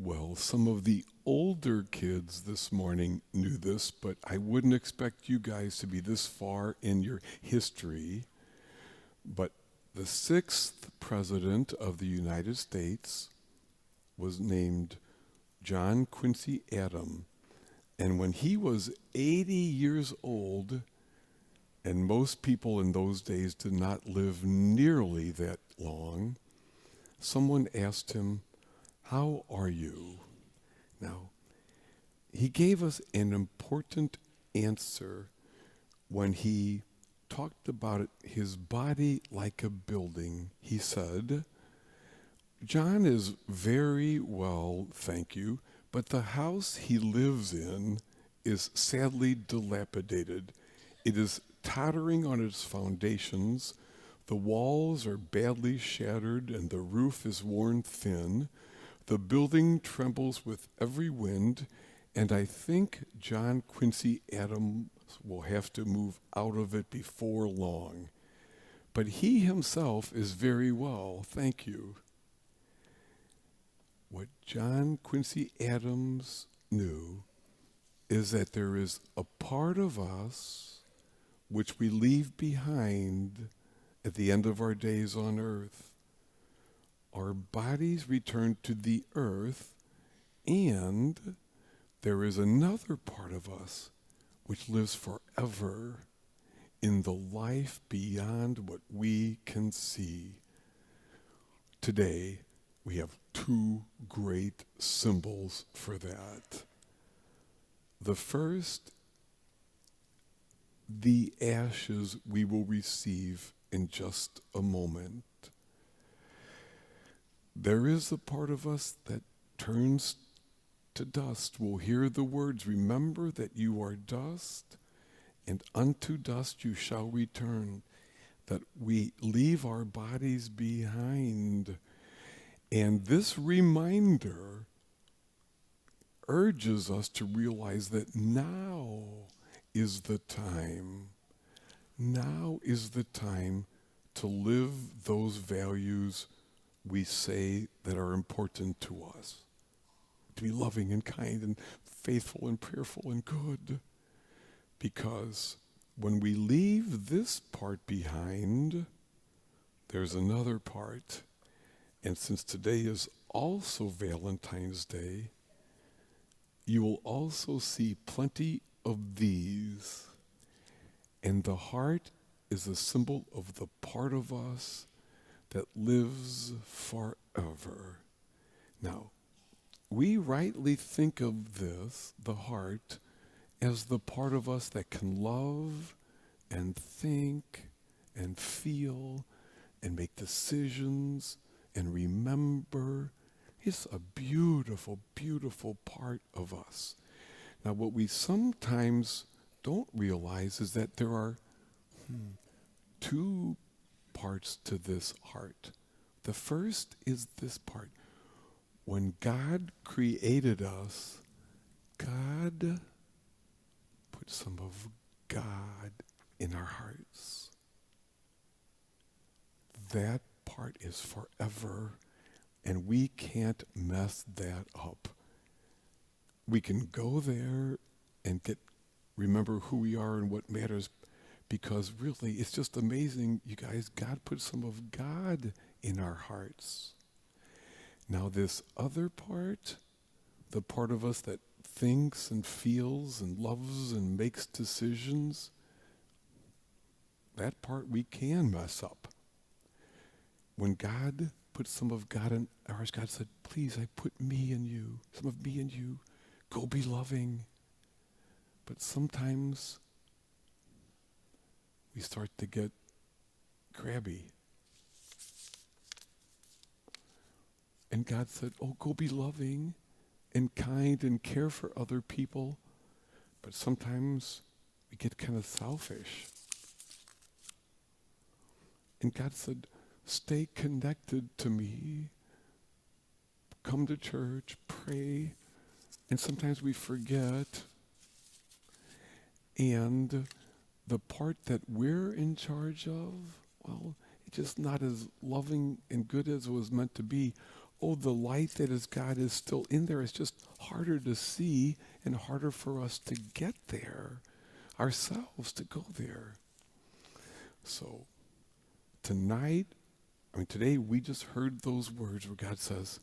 Well, some of the older kids this morning knew this, but I wouldn't expect you guys to be this far in your history. But the sixth president of the United States was named John Quincy Adams. And when he was 80 years old, and most people in those days did not live nearly that long, someone asked him, "How are you?" Now, he gave us an important answer when he talked about his body like a building. He said, "John is very well, thank you, but the house he lives in is sadly dilapidated. It is tottering on its foundations. The walls are badly shattered and the roof is worn thin. The building trembles with every wind, and I think John Quincy Adams will have to move out of it before long. But he himself is very well, thank you." What John Quincy Adams knew is that there is a part of us which we leave behind at the end of our days on earth. Our bodies return to the earth, and there is another part of us which lives forever in the life beyond what we can see. Today, we have two great symbols for that. The first, the ashes we will receive in just a moment. There is a part of us that turns to dust. We'll hear the words, "Remember that you are dust, and unto dust you shall return," that we leave our bodies behind. And this reminder urges us to realize that now is the time. Now is the time to live those values we say that are important to us. To be loving and kind and faithful and prayerful and good. Because when we leave this part behind, there's another part. And since today is also Valentine's Day, you will also see plenty of these. And the heart is a symbol of the part of us that lives forever. Now, we rightly think of this, the heart, as the part of us that can love and think and feel and make decisions and remember. It's a beautiful, beautiful part of us. Now, what we sometimes don't realize is that there are two parts to this heart. The first is this part. When God created us, God put some of God in our hearts. That part is forever, and we can't mess that up. We can go there and remember who we are and what matters, because really it's just amazing, you guys. God put some of God in our hearts. Now this other part, the part of us that thinks and feels and loves and makes decisions, that part we can mess up. When God put some of God in ours, God said, "Please, I put me in you, some of me in you. Go be loving." But sometimes we start to get crabby. And God said, "Oh, go be loving and kind and care for other people." But sometimes we get kind of selfish. And God said, "Stay connected to me. Come to church, pray." And sometimes we forget. And the part that we're in charge of, well, it's just not as loving and good as it was meant to be. oh, the light that is God is still in there. It's just harder to see and harder for us to get there, ourselves to go there. So today we just heard those words where God says,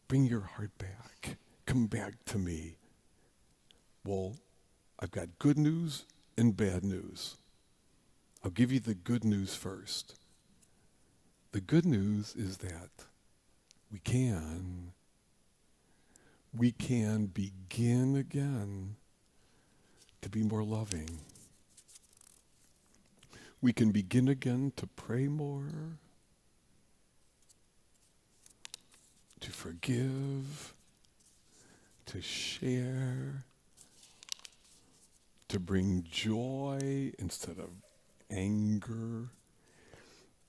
bring your heart back. Come back to me. Well, I've got good news and bad news. I'll give you the good news first. The good news is that we can begin again to be more loving. We can begin again to pray more, to forgive, to share, to bring joy instead of anger,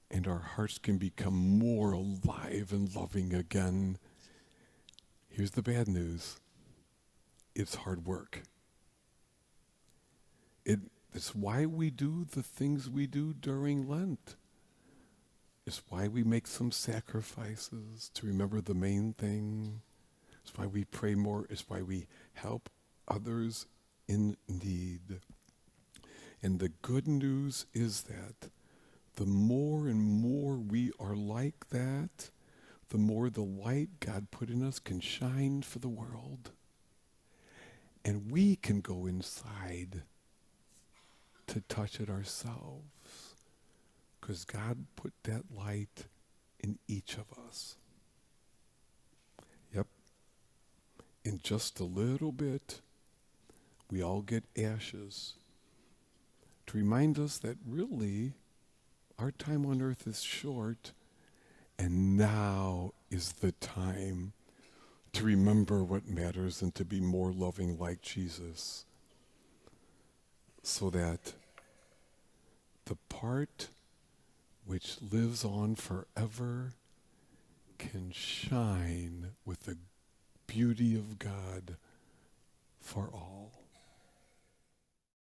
and our hearts can become more alive and loving again. Here's the bad news. It's hard work. It's why we do the things we do during Lent. It's why we make some sacrifices to remember the main thing. It's why we pray more. It's why we help others in need. And the good news is that the more and more we are like that, the more the light God put in us can shine for the world. And we can go inside to touch it ourselves, because God put that light in each of us. Yep. In just a little bit, we all get ashes to remind us that really our time on earth is short, and now is the time to remember what matters and to be more loving like Jesus, so that the part which lives on forever can shine with the beauty of God for all.